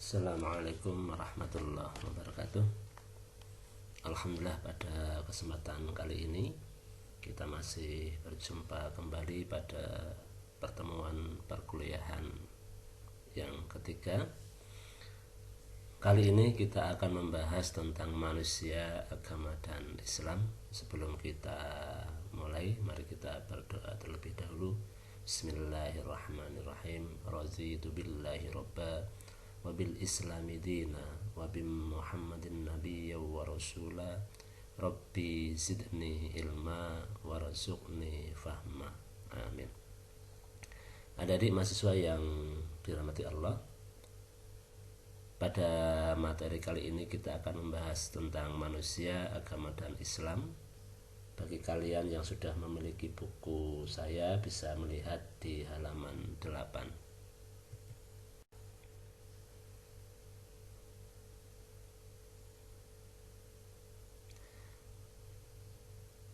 Assalamualaikum warahmatullahi wabarakatuh. Alhamdulillah, pada kesempatan kali ini kita masih berjumpa kembali pada pertemuan perkuliahan yang ketiga. Kali ini kita akan membahas tentang manusia, agama, dan Islam. Sebelum kita mulai, mari kita berdoa terlebih dahulu. Bismillahirrahmanirrahim. Raditu billahi robba wa bil islami dina wa bi muhammadin nabiyya wa rasula. Rabbi zidni ilma warzuqni fahma. Amin. Adik-adik mahasiswa yang dirahmati Allah, pada materi kali ini kita akan membahas tentang manusia, agama, dan Islam. Bagi kalian yang sudah memiliki buku saya bisa melihat di halaman 8.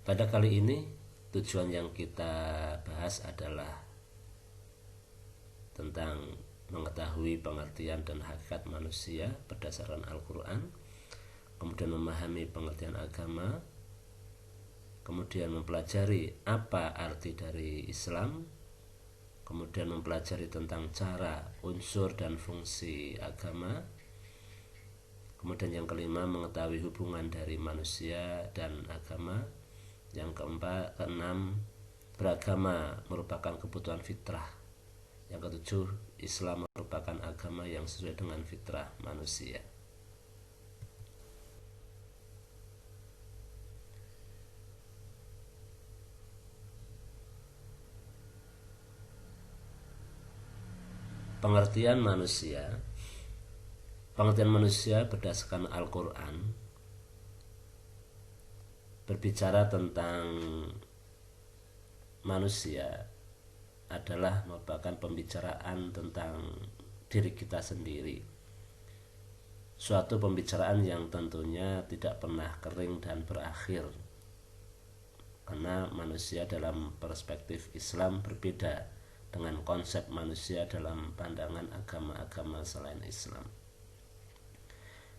Pada kali ini tujuan yang kita bahas adalah tentang mengetahui pengertian dan hakikat manusia berdasarkan Al-Quran, kemudian memahami pengertian agama, kemudian mempelajari apa arti dari Islam, kemudian mempelajari tentang cara, unsur, dan fungsi agama, kemudian yang kelima mengetahui hubungan dari manusia dan agama, yang keenam beragama merupakan kebutuhan fitrah, yang ketujuh Islam merupakan agama yang sesuai dengan fitrah manusia. Pengertian manusia berdasarkan Al-Quran berbicara tentang manusia adalah merupakan pembicaraan tentang diri kita sendiri. Suatu pembicaraan yang tentunya tidak pernah kering dan berakhir, karena manusia dalam perspektif Islam berbeda dengan konsep manusia dalam pandangan agama-agama selain Islam.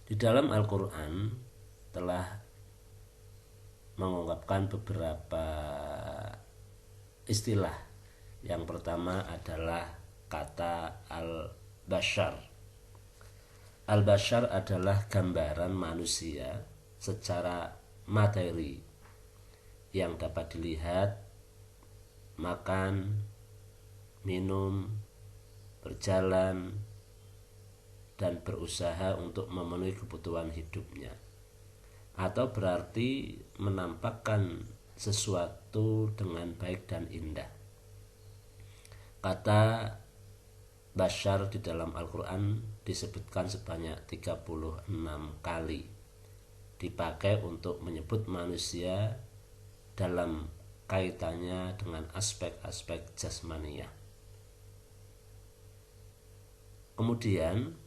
Di dalam Al-Quran telah mengungkapkan beberapa istilah. Yang pertama adalah kata al-bashar. Al-bashar adalah gambaran manusia secara materi yang dapat dilihat, makan, minum, berjalan, dan berusaha untuk memenuhi kebutuhan hidupnya, atau berarti menampakkan sesuatu dengan baik dan indah. Kata bashar di dalam Al-Quran disebutkan sebanyak 36 kali, dipakai untuk menyebut manusia dalam kaitannya dengan aspek-aspek jasmaniyah. Kemudian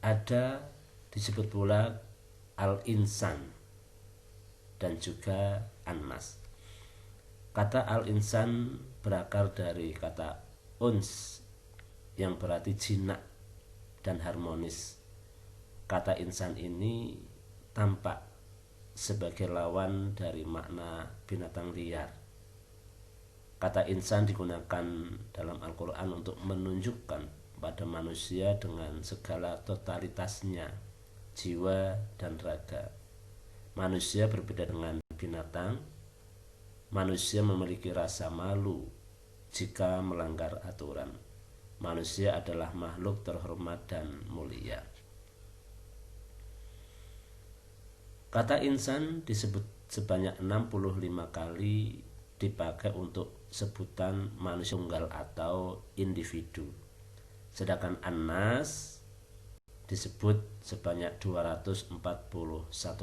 ada disebut pula al-insan dan juga an-nas. Kata al-insan berakar dari kata uns yang berarti jinak dan harmonis. Kata insan ini tampak sebagai lawan dari makna binatang liar. Kata insan digunakan dalam Al-Quran untuk menunjukkan pada manusia dengan segala totalitasnya, jiwa dan raga. Manusia berbeda dengan binatang. Manusia memiliki rasa malu jika melanggar aturan. Manusia adalah makhluk terhormat dan mulia. Kata insan disebut sebanyak 65 kali, dipakai untuk sebutan manusia tunggal atau individu. Sedangkan an-nas disebut sebanyak 241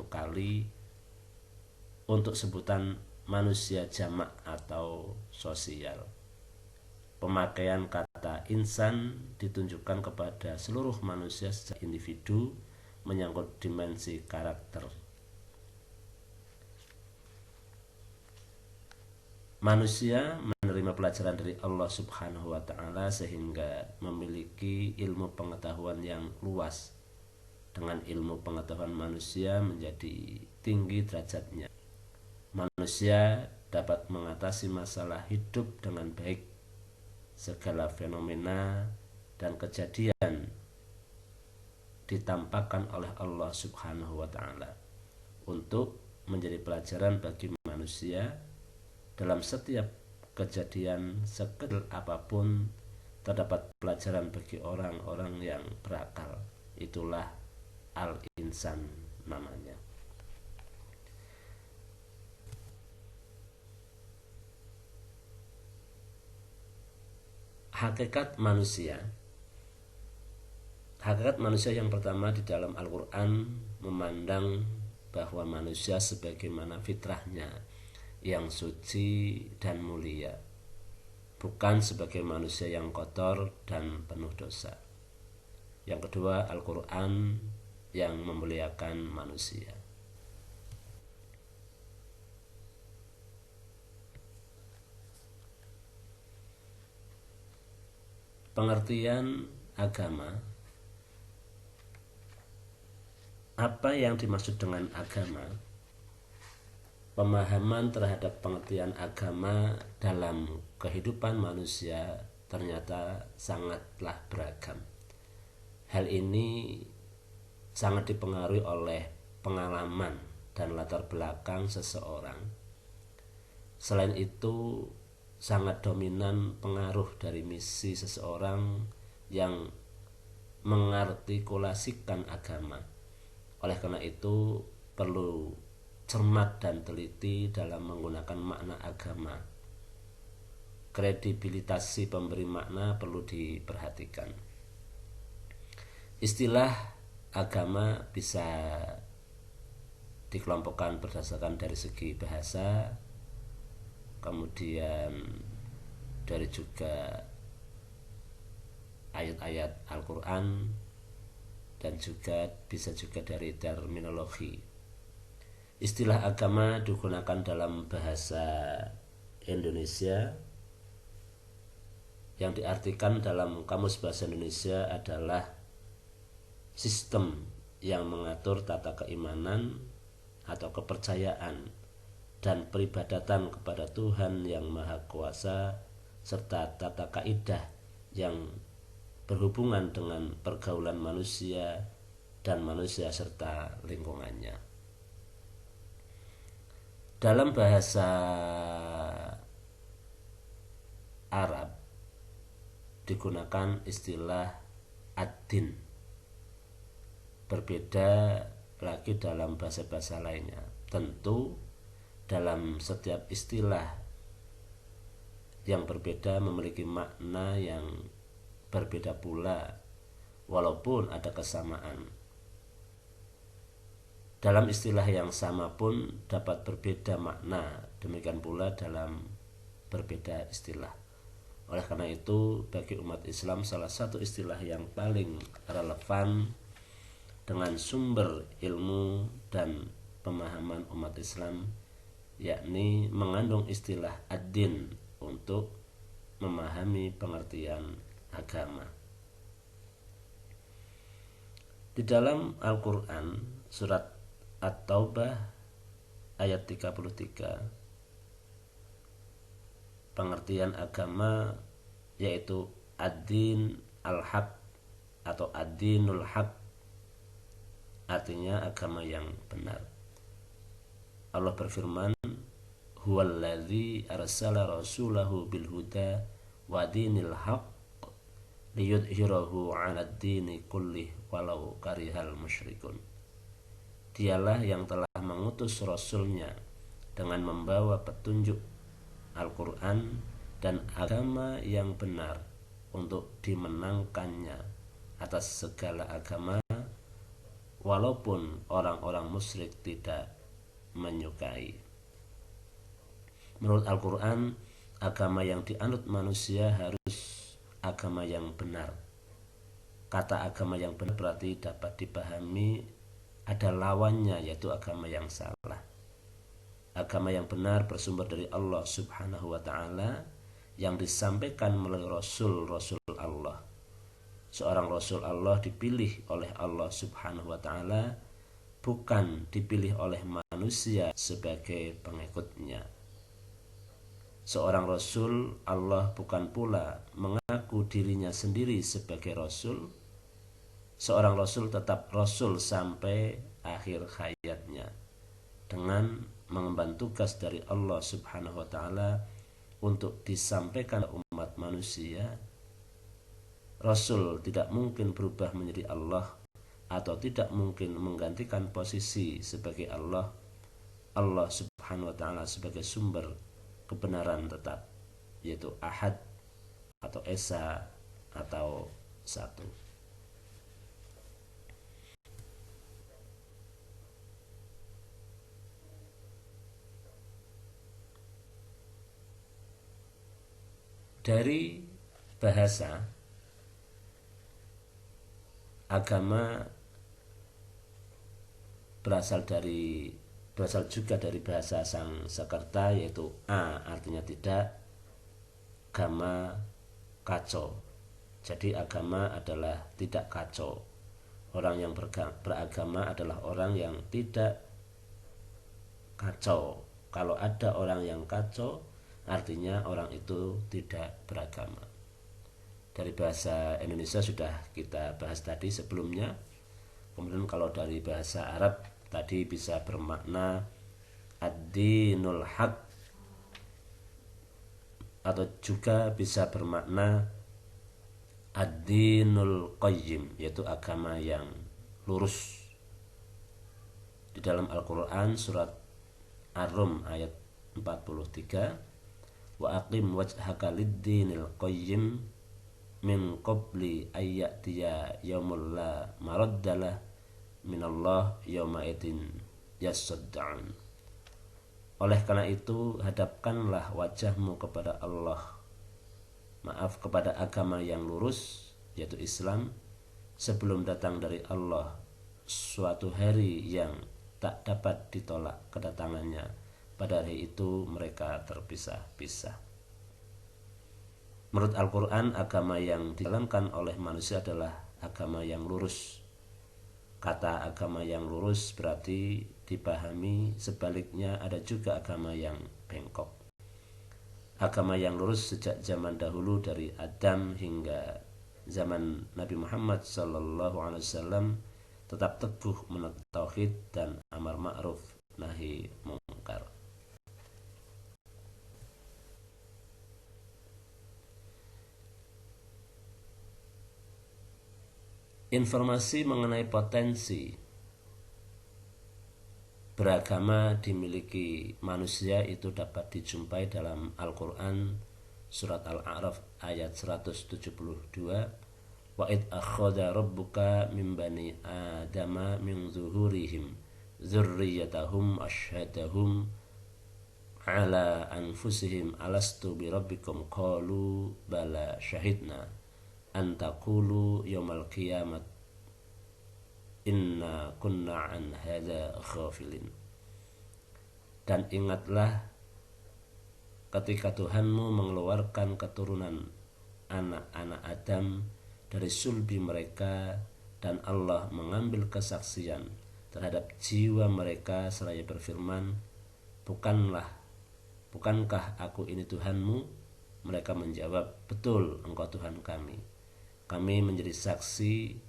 kali untuk sebutan manusia jamak atau sosial. Pemakaian kata insan ditunjukkan kepada seluruh manusia secara individu, menyangkut dimensi karakter. Manusia menerima pelajaran dari Allah Subhanahu wa taala sehingga memiliki ilmu pengetahuan yang luas. Dengan ilmu pengetahuan manusia menjadi tinggi derajatnya. Manusia dapat mengatasi masalah hidup dengan baik. Segala fenomena dan kejadian ditampakkan oleh Allah Subhanahu wa taala untuk menjadi pelajaran bagi manusia. Dalam setiap kejadian sekecil apapun terdapat pelajaran bagi orang-orang yang berakal. Itulah al-insan namanya. Hakikat manusia yang pertama di dalam Al-Quran memandang bahwa manusia sebagaimana fitrahnya yang suci dan mulia, bukan sebagai manusia yang kotor dan penuh dosa. Yang kedua, Al-Quran yang memuliakan manusia. Pengertian agama. Apa yang dimaksud dengan agama? Pemahaman terhadap pengertian agama dalam kehidupan manusia ternyata sangatlah beragam. Hal ini sangat dipengaruhi oleh pengalaman dan latar belakang seseorang. Selain itu, sangat dominan pengaruh dari misi seseorang yang mengartikulasikan agama. Oleh karena itu, perlu cermat dan teliti dalam menggunakan makna agama. Kredibilitas si pemberi makna perlu diperhatikan. Istilah agama bisa dikelompokkan berdasarkan dari segi bahasa, kemudian dari juga ayat-ayat Al-Quran, dan juga bisa juga dari terminologi. Istilah agama digunakan dalam bahasa Indonesia yang diartikan dalam Kamus Bahasa Indonesia adalah sistem yang mengatur tata keimanan atau kepercayaan dan peribadatan kepada Tuhan yang Maha Kuasa serta tata kaidah yang berhubungan dengan pergaulan manusia dan manusia serta lingkungannya. Dalam bahasa Arab digunakan istilah ad-din. Berbeda lagi dalam bahasa-bahasa lainnya. Tentu dalam setiap istilah yang berbeda memiliki makna yang berbeda pula, walaupun ada kesamaan. Dalam istilah yang sama pun dapat berbeda makna, demikian pula dalam berbeda istilah. Oleh karena itu, bagi umat Islam salah satu istilah yang paling relevan dengan sumber ilmu dan pemahaman umat Islam, yakni mengandung istilah ad-din untuk memahami pengertian agama. Di dalam Al-Quran surat At-Taubah ayat 33, pengertian agama yaitu ad-din al-haq atau ad-dinul haq, artinya agama yang benar. Allah berfirman, huwallazi arsala rasulahu bil huda wa dinil haq liyudhhirahu 'alad dini kullih walau karihal musyrikun. Dialah yang telah mengutus rasulnya dengan membawa petunjuk Al-Quran dan agama yang benar untuk dimenangkannya atas segala agama, walaupun orang-orang musyrik tidak menyukai. Menurut Al-Quran, agama yang dianut manusia harus agama yang benar. Kata agama yang benar berarti dapat dipahami ada lawannya, yaitu agama yang salah. Agama yang benar bersumber dari Allah Subhanahu wa ta'ala yang disampaikan melalui Rasul Allah. Seorang Rasul Allah dipilih oleh Allah Subhanahu wa ta'ala, bukan dipilih oleh manusia sebagai pengikutnya. Seorang Rasul Allah bukan pula mengaku dirinya sendiri sebagai Rasul. Seorang Rasul tetap Rasul sampai akhir hayatnya, dengan mengemban tugas dari Allah Subhanahu wa ta'ala untuk disampaikan umat manusia. Rasul tidak mungkin berubah menjadi Allah atau tidak mungkin menggantikan posisi sebagai Allah. Allah Subhanahu wa ta'ala sebagai sumber kebenaran tetap, yaitu Ahad atau Esa atau satu. Dari bahasa, agama berasal juga dari bahasa Sanskerta, yaitu a artinya tidak, gama kacau. Jadi agama adalah tidak kacau. Orang yang beragama adalah orang yang tidak kacau. Kalau ada orang yang kacau, artinya orang itu tidak beragama. Dari bahasa Indonesia sudah kita bahas tadi sebelumnya. Kemudian kalau dari bahasa Arab tadi bisa bermakna ad-dinul haq, atau juga bisa bermakna ad-dinul qayyim, yaitu agama yang lurus. Di dalam Al-Quran surat Ar-Rum ayat 43, wa aqim wajhaka lid-dinil qayyim min qabli ayyatiya yaumul la maraddalah minallah yauma idin yasadda'un. Oleh karena itu, hadapkanlah wajahmu kepada kepada agama yang lurus, yaitu Islam, sebelum datang dari Allah suatu hari yang tak dapat ditolak kedatangannya. Pada hari itu mereka terpisah-pisah. Menurut Al-Quran, agama yang dijalankan oleh manusia adalah agama yang lurus. Kata agama yang lurus berarti dipahami sebaliknya ada juga agama yang bengkok. Agama yang lurus sejak zaman dahulu dari Adam hingga zaman Nabi Muhammad SAW tetap teguh menegakkan tauhid dan amar ma'ruf nahi mungkar. Informasi mengenai potensi beragama dimiliki manusia itu dapat dijumpai dalam Al-Quran surat Al-A'raf ayat 172, wa id akhadha rabbuka min bani adama min zuhurihim dzurriyyatahum asyhadahum ala anfusihim alastu bi rabbikum qalu bala syahidna antaqulu yaumal kiamat inna kunna an hadza ghafilin. Dan ingatlah ketika Tuhanmu mengeluarkan keturunan anak-anak Adam dari sulbi mereka, dan Allah mengambil kesaksian terhadap jiwa mereka seraya berfirman, bukankah aku ini Tuhanmu? Mereka menjawab, betul, engkau Tuhan kami. Kami menjadi saksi,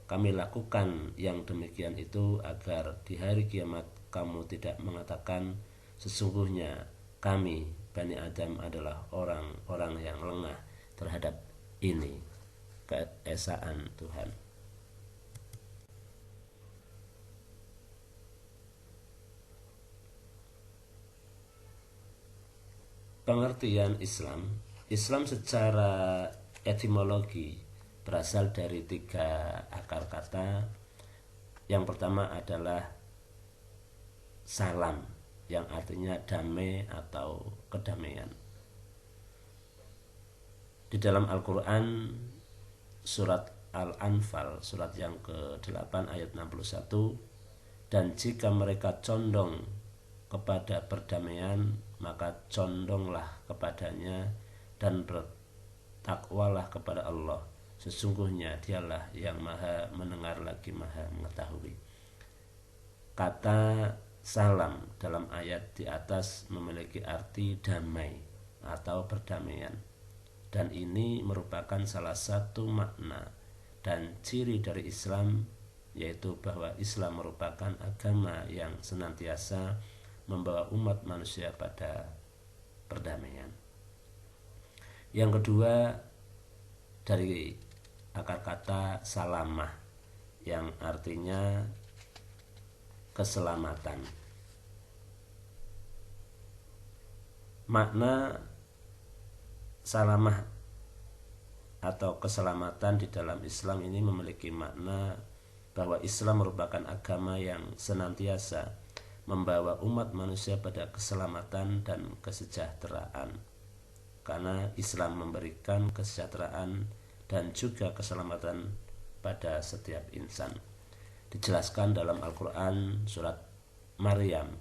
kami lakukan yang demikian itu agar di hari kiamat kamu tidak mengatakan sesungguhnya kami Bani Adam adalah orang-orang yang lengah terhadap ini, keesaan Tuhan. Pengertian Islam secara etimologi berasal dari 3 akar kata. Yang pertama adalah salam, yang artinya damai atau kedamaian. Di dalam Al-Quran surat Al-Anfal surat yang ke-8 ayat 61, dan jika mereka condong kepada perdamaian, maka condonglah kepadanya dan bertakwalah kepada Allah, sesungguhnya dialah yang maha mendengar lagi maha mengetahui. Kata salam dalam ayat di atas memiliki arti damai atau perdamaian, dan ini merupakan salah satu makna dan ciri dari Islam, yaitu bahwa Islam merupakan agama yang senantiasa membawa umat manusia pada perdamaian. Yang kedua, dari akar kata salamah yang artinya keselamatan. Makna salamah atau keselamatan di dalam Islam ini memiliki makna bahwa Islam merupakan agama yang senantiasa membawa umat manusia pada keselamatan dan kesejahteraan, karena Islam memberikan kesejahteraan dan juga keselamatan pada setiap insan. Dijelaskan dalam Al-Quran surat Maryam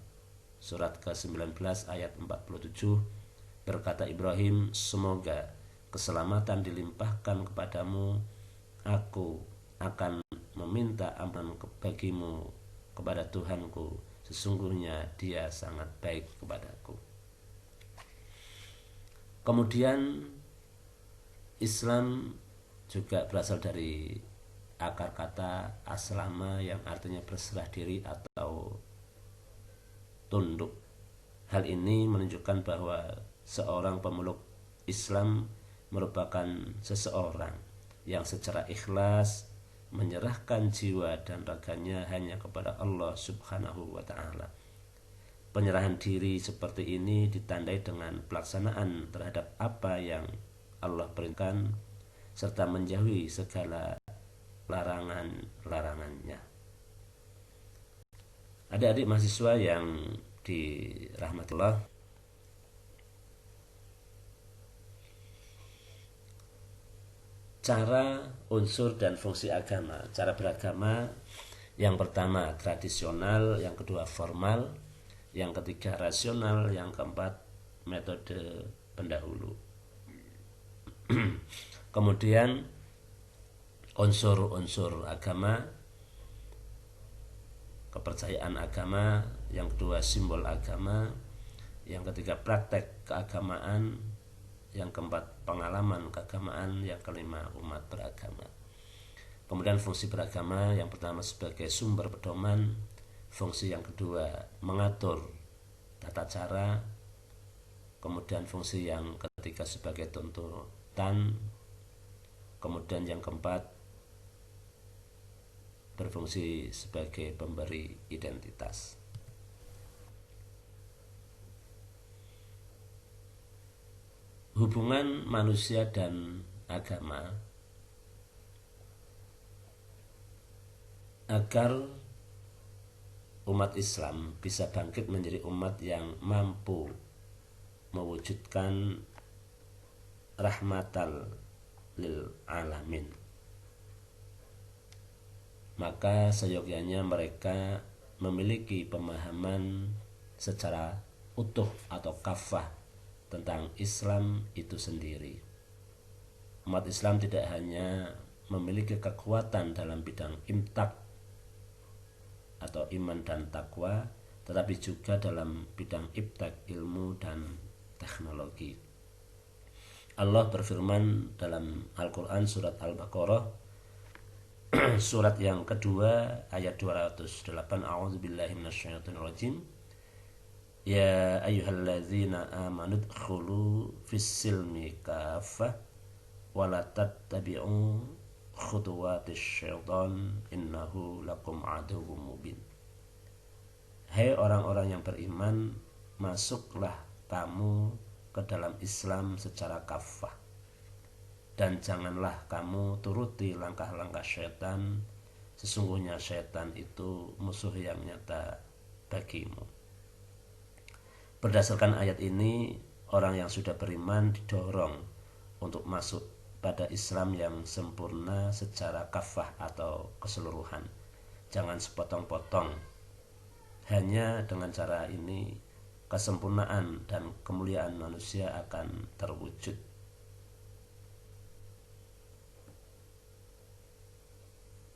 surat ke-19 ayat 47, berkata Ibrahim, semoga keselamatan dilimpahkan kepadamu, aku akan meminta ampun bagimu kepada Tuhanku, sesungguhnya dia sangat baik kepadaku. Kemudian Islam juga berasal dari akar kata aslama yang artinya berserah diri atau tunduk. Hal ini menunjukkan bahwa seorang pemeluk Islam merupakan seseorang yang secara ikhlas menyerahkan jiwa dan raganya hanya kepada Allah Subhanahu wa ta'ala. Penyerahan diri seperti ini ditandai dengan pelaksanaan terhadap apa yang Allah perintahkan serta menjauhi segala larangan-larangannya. Adik-adik mahasiswa yang dirahmati Allah, cara, unsur, dan fungsi agama. Cara beragama yang pertama tradisional, yang kedua formal, yang ketiga rasional, yang keempat metode pendahulu. Kemudian unsur-unsur agama, kepercayaan agama, yang kedua simbol agama, yang ketiga praktek keagamaan, yang keempat pengalaman keagamaan, yang kelima umat beragama. Kemudian fungsi beragama, yang pertama sebagai sumber pedoman, fungsi yang kedua mengatur tata cara, kemudian fungsi yang ketiga sebagai tuntutan, kemudian yang keempat berfungsi sebagai pemberi identitas. Hubungan manusia dan agama. Agar umat Islam bisa bangkit menjadi umat yang mampu mewujudkan rahmatan lil alamin, maka seyogyanya mereka memiliki pemahaman secara utuh atau kafah tentang Islam itu sendiri. Umat Islam tidak hanya memiliki kekuatan dalam bidang imtak atau iman dan takwa, tetapi juga dalam bidang ibtak, ilmu dan teknologi. Allah berfirman dalam Al-Quran surat Al-Baqarah surat yang kedua ayat 208, a'udzubillahi minasyaitonirrajim, ya ayyuhalladzina amanu dkhulu fis-silmi kaffah wa la tattabi'u khutuwatis syaitan innahu lakum aduwwum mubin. Hai orang-orang yang beriman, masuklah kamu ke dalam Islam secara kafah, dan janganlah kamu turuti langkah-langkah syaitan, sesungguhnya syaitan itu musuh yang nyata bagimu. Berdasarkan ayat ini, orang yang sudah beriman didorong untuk masuk pada Islam yang sempurna secara kafah atau keseluruhan. Jangan sepotong-potong. Hanya dengan cara ini kesempurnaan dan kemuliaan manusia akan terwujud.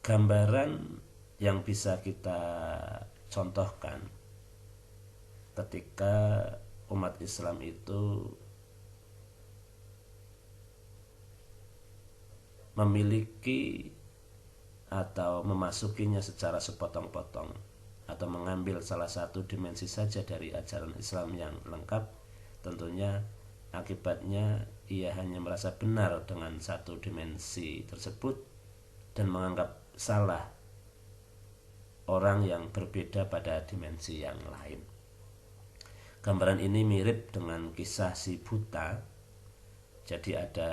gambaran yang bisa kita contohkan ketika umat Islam itu memiliki atau memasukinya secara sepotong-potong atau mengambil salah satu dimensi saja dari ajaran Islam yang lengkap, tentunya akibatnya ia hanya merasa benar dengan satu dimensi tersebut dan menganggap salah orang yang berbeda pada dimensi yang lain. Gambaran ini mirip dengan kisah si buta. Jadi ada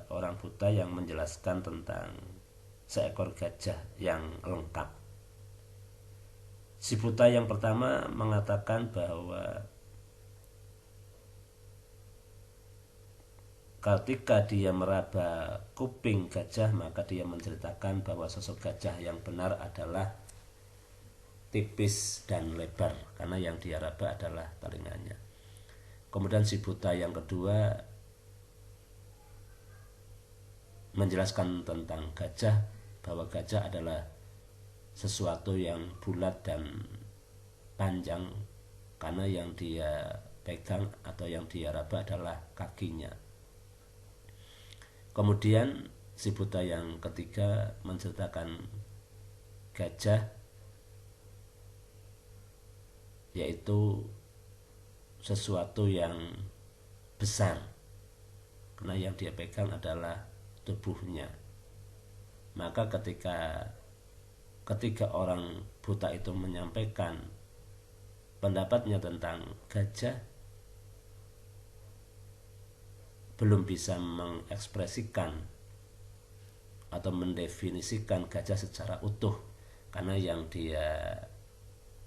orang buta yang menjelaskan tentang seekor gajah yang lengkap. Si buta yang pertama mengatakan bahwa ketika dia meraba kuping gajah, maka dia menceritakan bahwa sosok gajah yang benar adalah tipis dan lebar, karena yang dia raba adalah telingannya. Kemudian si buta yang kedua menjelaskan tentang gajah, bahwa gajah adalah sesuatu yang bulat dan panjang, karena yang dia pegang atau yang dia raba adalah kakinya. Kemudian si buta yang ketiga menceritakan gajah, yaitu sesuatu yang besar, karena yang dia pegang adalah tubuhnya. Maka ketika orang buta itu menyampaikan pendapatnya tentang gajah, belum bisa mengekspresikan atau mendefinisikan gajah secara utuh, karena yang dia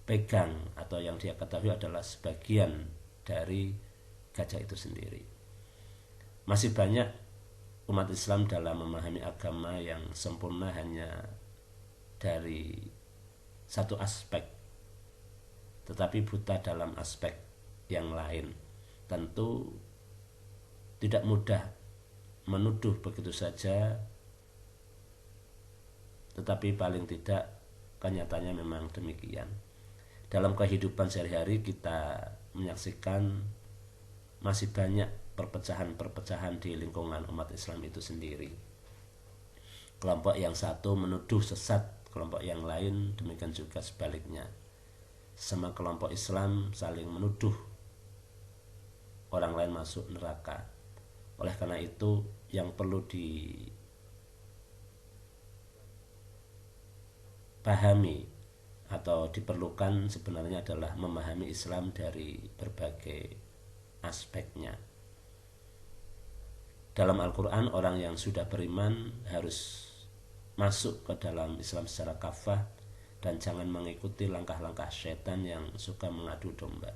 pegang atau yang dia ketahui adalah sebagian dari gajah itu sendiri. Masih banyak umat Islam dalam memahami agama yang sempurna hanya dari satu aspek, tetapi buta dalam aspek yang lain. Tentu tidak mudah menuduh begitu saja, tetapi paling tidak kenyataannya memang demikian. Dalam kehidupan sehari-hari kita menyaksikan masih banyak perpecahan-perpecahan di lingkungan umat Islam itu sendiri. Kelompok yang satu menuduh sesat kelompok yang lain, demikian juga sebaliknya. Sama kelompok Islam saling menuduh orang lain masuk neraka. Oleh karena itu, yang perlu dipahami atau diperlukan sebenarnya adalah memahami Islam dari berbagai aspeknya. Dalam Al-Quran, orang yang sudah beriman harus masuk ke dalam Islam secara kafah dan jangan mengikuti langkah-langkah syaitan yang suka mengadu domba.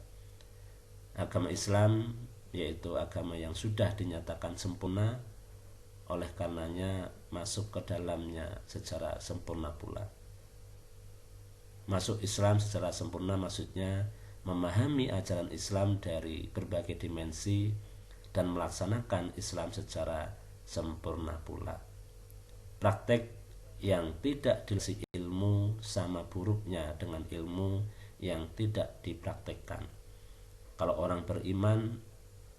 Agama Islam yaitu agama yang sudah dinyatakan sempurna, oleh karenanya masuk ke dalamnya secara sempurna pula. Masuk Islam secara sempurna maksudnya memahami ajaran Islam dari berbagai dimensi dan melaksanakan Islam secara sempurna pula. Praktek yang tidak dilasi ilmu sama buruknya dengan ilmu yang tidak dipraktekkan. Kalau orang beriman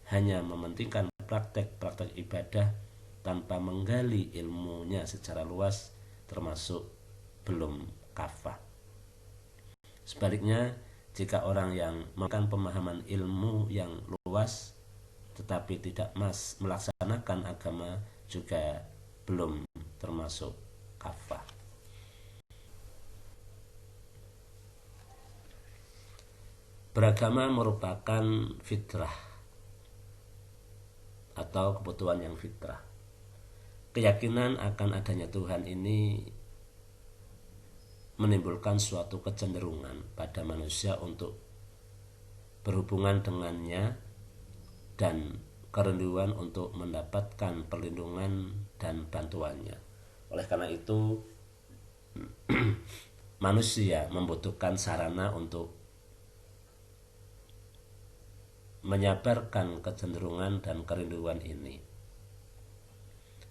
hanya mementingkan praktek-praktek ibadah tanpa menggali ilmunya secara luas, termasuk belum kafah. Sebaliknya, jika orang yang memakan pemahaman ilmu yang luas tetapi tidak melaksanakan agama, juga belum termasuk kafah. Beragama merupakan fitrah atau kebutuhan yang fitrah. Keyakinan akan adanya Tuhan ini menimbulkan suatu kecenderungan pada manusia untuk berhubungan dengannya dan kerinduan untuk mendapatkan perlindungan dan bantuannya. Oleh karena itu, manusia membutuhkan sarana untuk menyabarkan kecenderungan dan kerinduan ini.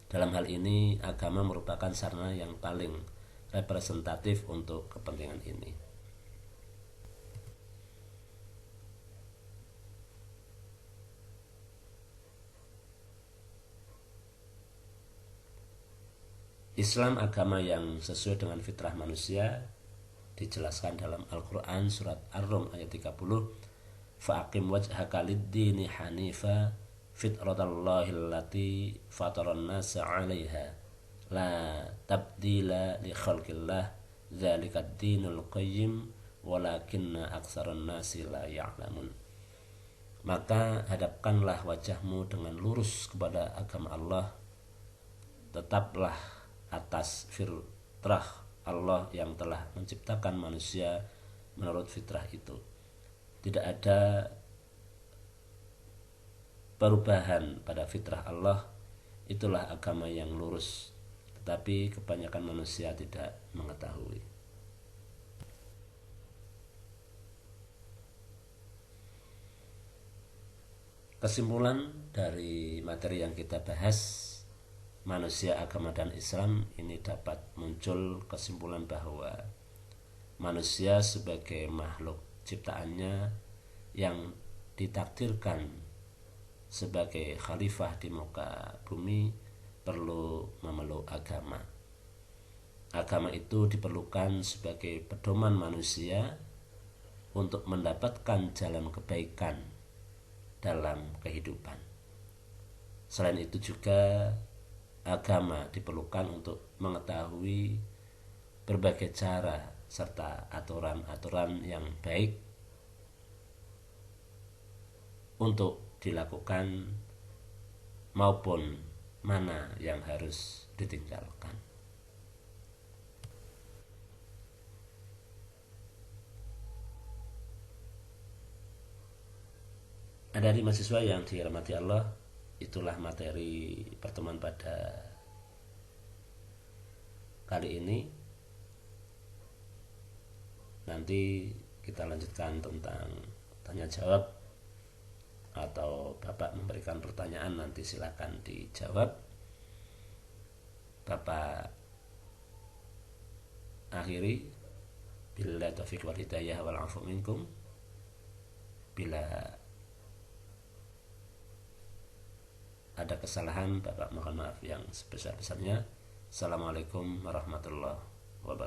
Dalam hal ini, agama merupakan sarana yang paling representatif untuk kepentingan ini. Islam agama yang sesuai dengan fitrah manusia dijelaskan dalam Al-Quran surat Ar-Rum ayat 30. Fa'aqim wajhaka lid-dini hanifa fitratallahi allati fataran nasa 'alaiha la tabdila li khalqillah dzalika ad-dinul qayyim walakinna aktsaran nasi la ya'lamun. Maka hadapkanlah wajahmu dengan lurus kepada agama Allah, tetaplah atas fitrah Allah yang telah menciptakan manusia menurut fitrah itu. Tidak ada perubahan pada fitrah Allah, itulah agama yang lurus. Tetapi kebanyakan manusia tidak mengetahui. Kesimpulan dari materi yang kita bahas, manusia, agama, dan Islam, ini dapat muncul kesimpulan bahwa manusia sebagai makhluk ciptaannya yang ditakdirkan sebagai khalifah di muka bumi perlu memeluk agama. Agama itu diperlukan sebagai pedoman manusia untuk mendapatkan jalan kebaikan dalam kehidupan. Selain itu juga agama diperlukan untuk mengetahui berbagai cara serta aturan-aturan yang baik untuk dilakukan maupun mana yang harus ditinggalkan. Ada di mahasiswa yang dirahmati Allah, itulah materi pertemuan pada kali ini. Nanti kita lanjutkan tentang tanya jawab, atau Bapak memberikan pertanyaan nanti silakan dijawab. Bapak akhiri, billahi taufiq wal hidayah wal afu minkum. Bila ada kesalahan, Bapak mohon maaf yang sebesar-besarnya. Assalamualaikum warahmatullahi wabarakatuh.